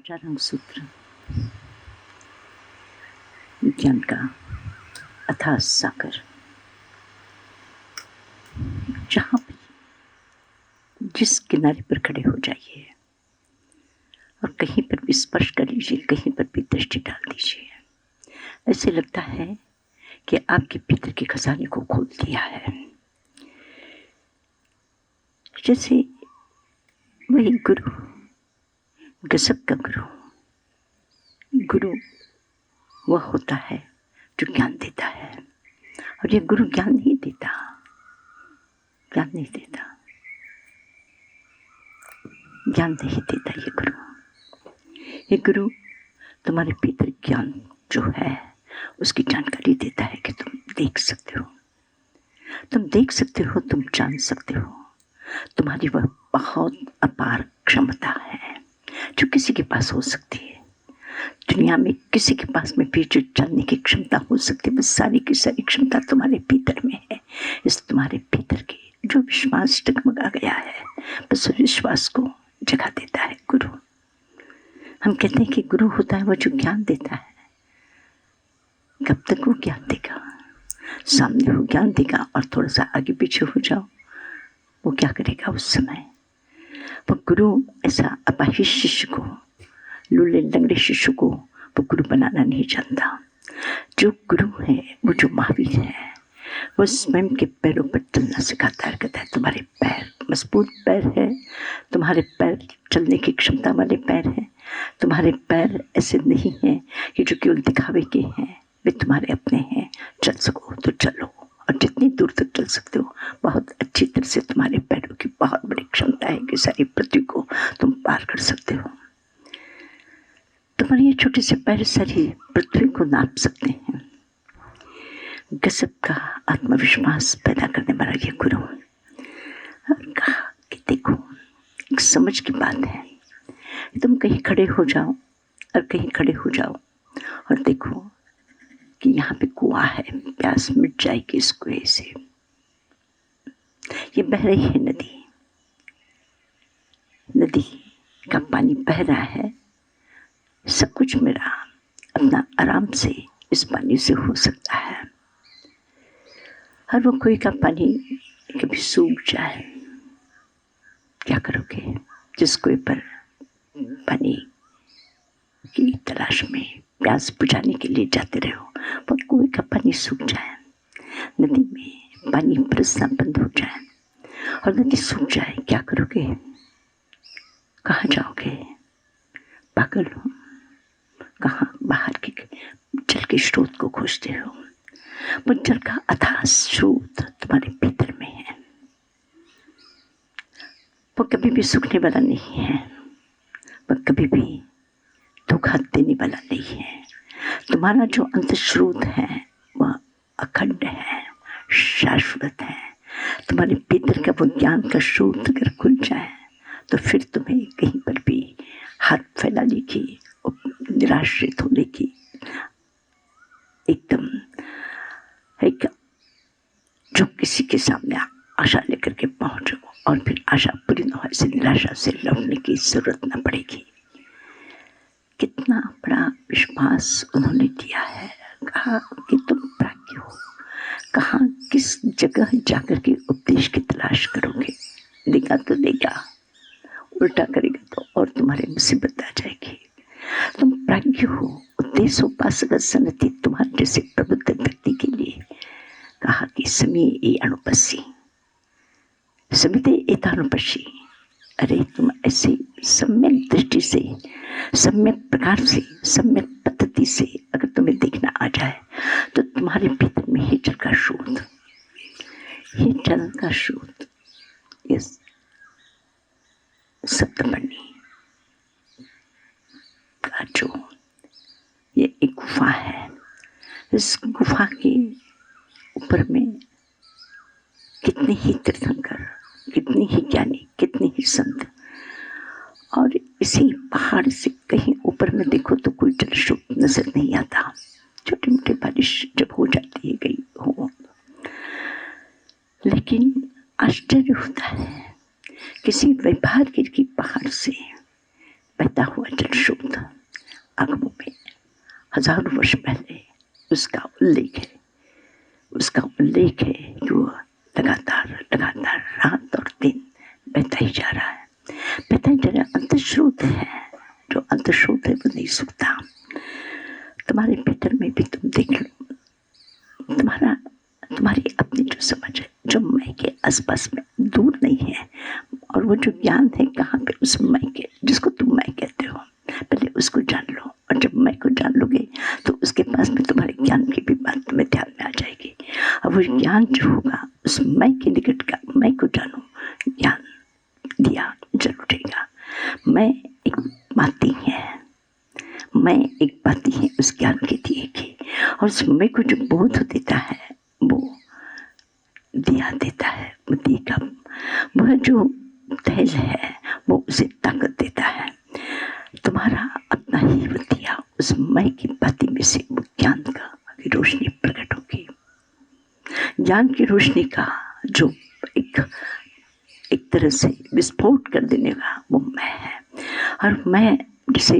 पंचारंग सूत्र ज्ञान का अथाह सागर। जहाँ भी जिस किनारे पर खड़े हो जाइए और कहीं पर भी स्पर्श कर लीजिए, कहीं पर भी दृष्टि डाल दीजिए, ऐसे लगता है कि आपके भीतर के खजाने को खोल दिया है। जैसे वही गुरु, गजब का गुरु वह होता है जो ज्ञान देता है। और ये गुरु ज्ञान नहीं देता, ज्ञान नहीं देता ये गुरु तुम्हारे भीतर ज्ञान जो है उसकी जानकारी देता है कि तुम देख सकते हो, तुम जान सकते हो। तुम्हारी वह बहुत अपार क्षमता है जो किसी के पास हो सकती है। दुनिया में किसी के पास में भी जो जानने की क्षमता हो सकती है, बस सारी की सारी क्षमता तुम्हारे भीतर में है। इस तुम्हारे भीतर के जो विश्वास डगमगा गया है, बस उस विश्वास को जगा देता है गुरु। हम कहते हैं कि गुरु होता है वो जो ज्ञान देता है। कब तक वो ज्ञान देगा? सामने वो ज्ञान देगा और थोड़ा सा आगे पीछे हो जाओ, वो क्या करेगा उस समय? वो गुरु ऐसा अपाहिज शिष्य को, लूले लंगड़े शिष्य को वो गुरु बनाना नहीं जानता। जो गुरु है, वो जो महावीर है, वो स्वयं के पैरों पर चलना सिखाता है। कहता है तुम्हारे पैर मजबूत पैर है, तुम्हारे पैर चलने की क्षमता वाले पैर हैं। तुम्हारे पैर ऐसे नहीं हैं कि जो केवल दिखावे के हैं, वे तुम्हारे अपने हैं। चल सको तो चलो, और जितनी दूर तक चल सकते हो बहुत अच्छी तरह से। तुम्हारे पैरों की बहुत बड़ी क्षमता है कि सारी पृथ्वी को तुम पार कर सकते हो। तुम्हारे ये छोटे से पैर सारी पृथ्वी को नाप सकते हैं। गजब का आत्मविश्वास पैदा करने वाला ये गुरु। और कहा कि देखो, एक समझ की बात है, तुम कहीं खड़े हो जाओ और देखो कि यहाँ पे कुआं है, प्यास मिट जाएगी इस कुएं से। ये बह रही है नदी का पानी बह रहा है। सब कुछ मेरा अपना आराम से इस पानी से हो सकता है। हर वो कुएं का पानी कभी सूख जाए, क्या करोगे? जिस कुएं पर पानी की तलाश में प्यास बुझाने के लिए जाते रहो, वो कुएं का पानी सूख जाए, नदी में पानी बरसना बंद हो जाए और नदी सूख जाए, क्या करोगे? कहाँ जाओगे? पागल हो? कहाँ बाहर के जल के स्रोत को खोजते हो? वो जल का अथाह स्रोत तुम्हारे भीतर में है। वो कभी भी सूखने वाला नहीं है, वो कभी भी धोखा देने वाला नहीं है। तुम्हारा जो अंतस्रोत है वह अखंड है, शाश्वत है। तुम्हारे भीतर का वो ज्ञान का स्रोत अगर खुल जाए तो फिर तुम्हें कहीं पर भी हाथ फैलाने की, निराश्रित होने की, एकदम एक जो किसी के सामने आशा लेकर के पहुंचो और फिर आशा पूरी न हो, ऐसे निराशा से लौटने की जरूरत न पड़ेगी। कितना बड़ा विश्वास उन्होंने दिया है। कहा कि तुम प्राज्ञ हो। कहाँ किस जगह जाकर के उपदेश की तलाश करोगे? देगा तो देगा, उल्टा करेगा तो और तुम्हारे मुसीबत आ जाएगी। तुम प्राज्ञ हो। उद्देश्य उपासक सन्नति तुम्हारे जैसे प्रबुद्ध व्यक्ति के लिए कहा कि समी अनुपस्सी समिते एतानुपस्सी। अरे तुम ऐसे सम्यक दृष्टि से, सम्यक प्रकार से, सम्यक पद्धति से अगर तुम्हें देखना आ जाए तो तुम्हारे भीतर में ही जल का स्रोत, ये जल का स्रोत, ये सप्तपर्णी का जो ये एक गुफा है, इस गुफा के ऊपर में कितने ही तीर्थंकर, कितने ही ज्ञानी, कितने ही संत, और इसी पहाड़ से कहीं ऊपर में देखो तो कोई जल स्रोत नजर नहीं आता। छोटी मोटी बारिश जब हो जाती है गई हो, लेकिन आश्चर्य होता है किसी वैभागिर की पहाड़ से बहता हुआ जल स्रोत आगमों में हजारों वर्ष पहले उसका उल्लेख है कि वो लगातार रात और दिन बहता ही जा रहा है, अंतस्रोत है। जो अंतस्रोत है वो नहीं सूखता। तुम्हारे भीतर में भी तुम देख लो, तुम्हारी अपनी जो समझ है, जो मैं के आसपास में दूर नहीं है, और वो जो ज्ञान है कहाँ पे, उस मैं के, जिसको तुम मैं कहते हो, पहले उसको जान लो। और जब मैं को जान लोगे तो उसके पास में तुम्हारे ज्ञान की भी बात तुम्हें ध्यान में आ जाएगी। अब वो ज्ञान जो होगा उस मैं के निकट का, मैं को जानो, ज्ञान दिया जल उठेगा। मैं एक बाती है उस ज्ञान के दिए की, और उस मैं को जो बोध देता है वो दिया देता है, वो देगा। वह जो तैल है वो उसे ताकत देता है। तुम्हारा अपना ही वो दिया, उस मैं की बाती में से वो ज्ञान की रोशनी प्रकट होगी। ज्ञान की रोशनी का जो एक तरह से विस्फोट कर देने का वो मैं है। और मैं जैसे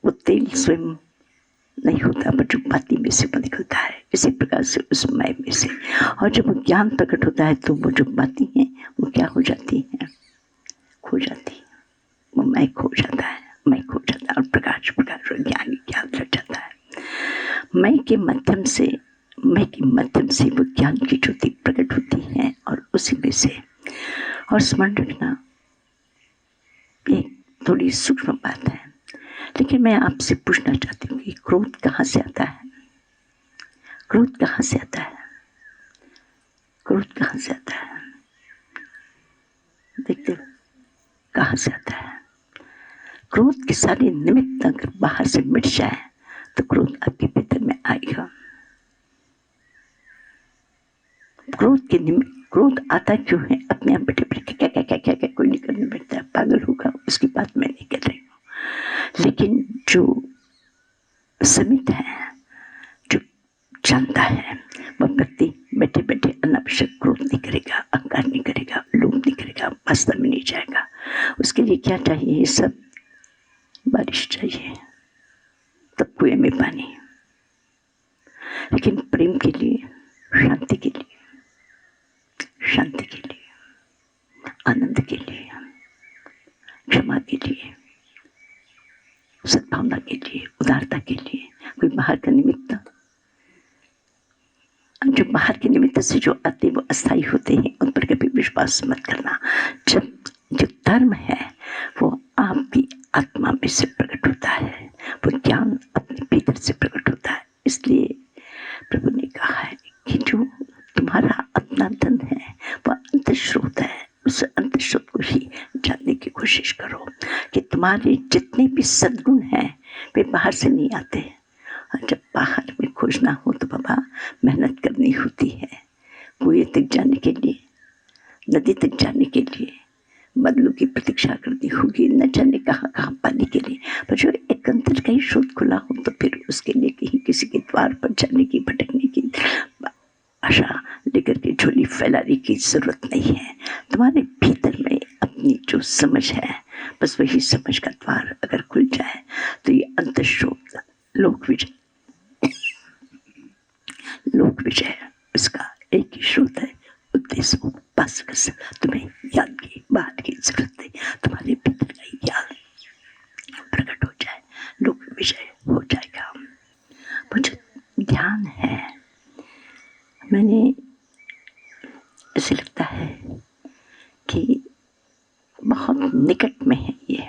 वो तेल स्वयं नहीं होता, पर जो बाती में से वो निकलता है, इसी प्रकार से उस मैं में से। और जब वो ज्ञान प्रकट होता है तो वो जो बाती है वो क्या हो जाती है, खो जाती है। वो मैं खो जाता है, और प्रकाश और ज्ञान लग जाता है। मैं के माध्यम से वो ज्ञान की ज्योति प्रकट होती है, और उसी में से। और स्मरण रखना, ये थोड़ी सूक्ष्म बात है, लेकिन मैं आपसे पूछना चाहती हूँ कि क्रोध कहाँ से आता है? क्रोध कहाँ से आता है? देखते हो कहाँ से आता है? क्रोध के सारे निमित्त अगर बाहर से मिट जाए तो क्रोध आपके भीतर में आएगा। क्रोध आता क्यों है? अपने आप बैठे क्या कोई नहीं करने बैठता है, पागल होगा, उसकी बात मैं नहीं कर रही हूँ। लेकिन जो समित है, जो जानता है, वह व्यक्ति बैठे बैठे अनावश्यक क्रोध नहीं करेगा, अहंकार नहीं करेगा, लोभ नहीं करेगा, वास्तव में नहीं जाएगा। उसके लिए क्या चाहिए? सब बारिश चाहिए, तब कुएं में पानी। लेकिन प्रेम के लिए, शांति के लिए, आनंद के लिए, क्षमा के लिए, सद्भावना के लिए, उदारता के लिए कोई बाहर का निमित्त, जो बाहर के निमित्त से जो आते वो अस्थायी होते हैं, उन पर कभी विश्वास मत करना। जब जो धर्म है वो आपकी आत्मा में से प्रकट होता है, वो ज्ञान अपने भीतर से प्रकट होता है। इसलिए प्रभु ने कहा है कि जो तुम्हारा अपना धन है वह अंतस्रोत है, उस अंतस्रोत को ही जानने की कोशिश करो कि तुम्हारे जितने भी सद्गुण हैं वे बाहर से नहीं आते। और जब बाहर में खोजना हो तो बाबा मेहनत करनी होती है। कुएं तक जाने के लिए, नदी तक जाने के लिए बदलू की प्रतीक्षा करनी होगी, न जाने कहाँ कहाँ पाने के लिए। पर जो एक अंतर का ही स्रोत खुला हो तो फिर उसके लिए कहीं किसी के द्वार पर जाने की, भटकने की आशा लेकर के झोली फैलाने की जरूरत नहीं है। तुम्हारे भीतर में अपनी जो समझ है, बस वही समझ का द्वार अगर खुल जाए तो ये अंतस्रोत लोक विजय इसका एक ही स्रोत है, उद्देश्य हो। बस तुम्हें ज्ञान की बात की जरूरत नहीं, तुम्हारे भीतर का ज्ञान प्रकट हो जाए, लोक विजय हो जाएगा। मुझे ध्यान है, मैंने ऐसे लगता है कि बहुत निकट में है, ये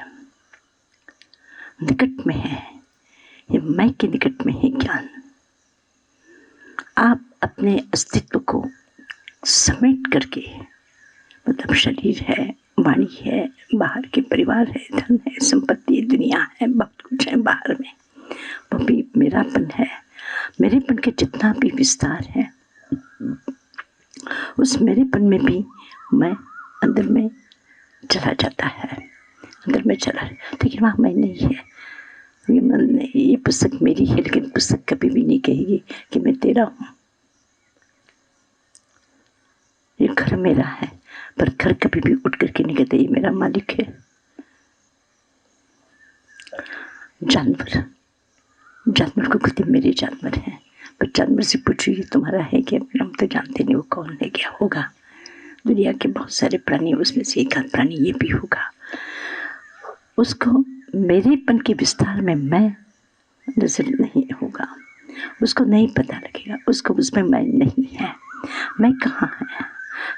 निकट में है, ये मैं के निकट में है ज्ञान। आप अपने अस्तित्व को समेट करके, मतलब शरीर है, वाणी है, बाहर के परिवार है, धन है, संपत्ति है, दुनिया है, बहुत कुछ है बाहर में, वो भी मेरापन है। मेरेपन का जितना भी विस्तार है, उस मेरेपन में भी मैं अंदर में चला जाता है, अंदर में चला, लेकिन वहाँ मैं नहीं है। ये पुस्तक मेरी है, लेकिन पुस्तक कभी भी नहीं कहेगी कि मैं तेरा हूँ। ये घर मेरा है, पर घर कभी भी उठ करके नहीं कहते ये मेरा मालिक है। जानवर को कहते मेरे जानवर हैं, पर जानवर से पूछो ये तुम्हारा है क्या? हम तो जानते नहीं वो कौन है, क्या होगा। दुनिया के बहुत सारे प्राणी, उसमें से एक आध प्राणी ये भी होगा। उसको मेरेपन के विस्तार में मैं नजर नहीं होगा, उसको नहीं पता लगेगा, उसको उसमें मैं नहीं है। मैं कहाँ है?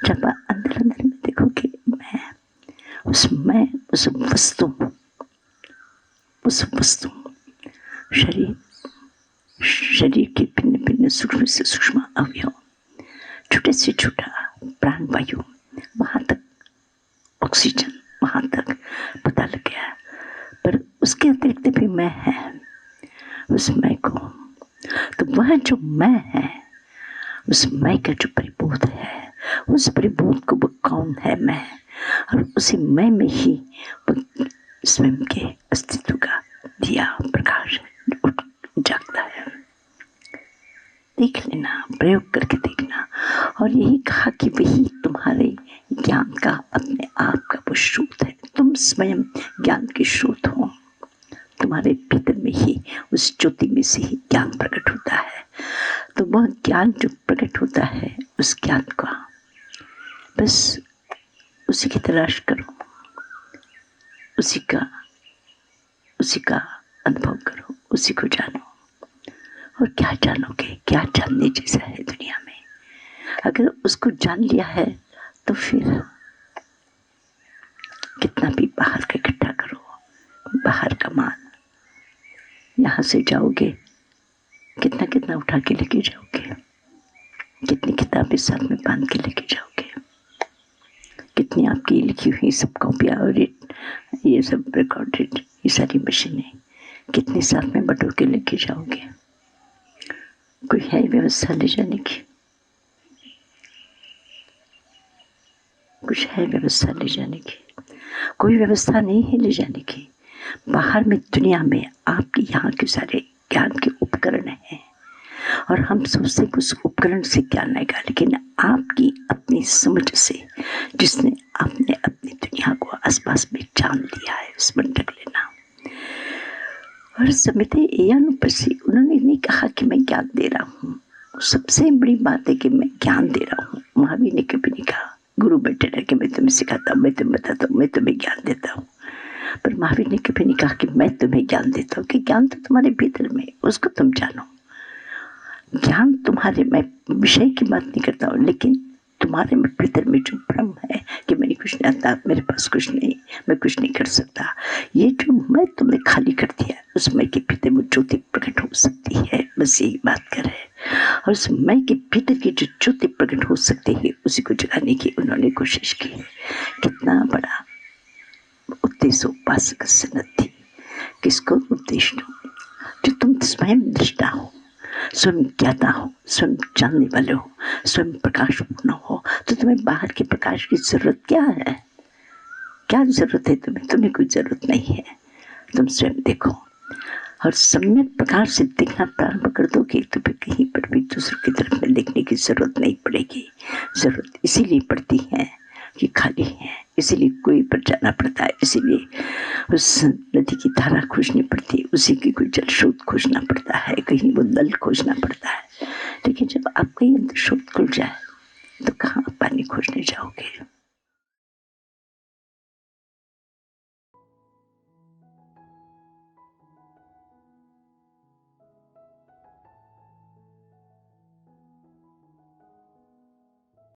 जब अंदर अंदर में देखोगे मैं उस वस्तु शरीर के भिन्न भिन्न सूक्ष्म से सूक्ष्म अवयव, छोटे से छोटा प्राण वायु, वहां तक ऑक्सीजन, वहां तक पता लग गया। पर उसके अतिरिक्त भी मैं है, उस मैं को, तो वह जो मैं है, उस मैं का जो परिबोध है, उस परिबोध को वो कौन है मैं, और उसी मैं में ही स्वयं के अस्तित्व का दिया प्रकाश जागता है। देख लेना, प्रयोग करके देखना। और यही कहा कि वही तुम्हारे ज्ञान का अपने आप का वो स्रोत है। तुम स्वयं ज्ञान के स्रोत हो। तुम्हारे भीतर में ही उस ज्योति में से ही ज्ञान प्रकट होता है। तो वह ज्ञान जो प्रकट होता है, उस ज्ञान का बस उसी की तलाश करो, उसी का अनुभव करो, उसी को जानो। और क्या जानोगे? क्या जानने जैसा है दुनिया में? अगर उसको जान लिया है तो फिर कितना भी बाहर का इकट्ठा करो, बाहर का मान, यहाँ से जाओगे कितना कितना उठा के लेके जाओगे, कितनी किताबें साथ में बांध के लेके जाओगे, कितनी आपकी लिखी हुई सब कॉपियाँ और ये सब रिकॉर्डेड ये सारी मशीनें कितनी साथ में बटोर के लेके जाओगे? कोई है व्यवस्था ले जाने की? कुछ है व्यवस्था ले जाने की? कोई व्यवस्था नहीं है ले जाने की। बाहर में दुनिया में आपके यहाँ के सारे ज्ञान के उपकरण हैं, और हम सोचते हैं उस उपकरण से ज्ञान आएगा, लेकिन आपकी अपनी समझ से, जिसने आपने अपनी दुनिया को आसपास में जान लिया है, उसमें ढक लेना। और समिति एयानुपसी, उन्होंने नहीं कहा कि मैं ज्ञान दे रहा हूँ। सबसे बड़ी बात है कि मैं ज्ञान दे रहा हूँ। महावीर ने कभी नहीं कहा गुरु बैठे रह के मैं तुम्हें सिखाता हूँ, मैं तुम्हें बताता हूँ, मैं तुम्हें ज्ञान देता हूँ। पर महावीर ने कभी नहीं कहा कि मैं तुम्हें ज्ञान देता हूँ, कि ज्ञान तो तुम्हारे भीतर में, उसको तुम जानो। ज्ञान तुम्हारे, मैं विषय की बात नहीं करता हूँ, लेकिन तुम्हारे में भीतर में जो भ्रम है कि मैंने कुछ नहीं आता, मेरे पास कुछ नहीं, मैं कुछ नहीं कर सकता, ये जो मैं तुमने खाली कर दिया, उस मैं के भीतर में ज्योति प्रकट हो सकती है। बस यही बात कर रहे हैं। और उस मैं के भीतर की जो ज्योति प्रकट हो सकती है, उसी को जगाने की उन्होंने कोशिश की। कितना बड़ा उद्देश्य उपासक सन्नति। किसको उपदेश दो? जो तुम स्वयं दृष्टा हो, स्वयं ज्ञाता हो, स्वयं जानने वाले हो, स्वयं प्रकाशपूर्ण हो, तो तुम्हें बाहर के प्रकाश की जरूरत क्या है? क्या जरूरत है तुम्हें? तुम्हें कोई जरूरत नहीं है। तुम स्वयं देखो और सम्यक प्रकार से देखना प्रारंभ कर दोगे तो फिर कहीं पर भी दूसरों की तरफ में देखने की जरूरत नहीं पड़ेगी। जरूरत इसीलिए पड़ती है कि खाली है, इसीलिए कोई पर जाना पड़ता है, इसीलिए उस नदी की धारा खोजनी पड़ती है, उसी की कोई जल स्रोत खोजना पड़ता है, कहीं वो नल खोजना पड़ता है। लेकिन जब आपके अंदर स्रोत खुल जाए तो कहाँ पानी खोजने जाओगे?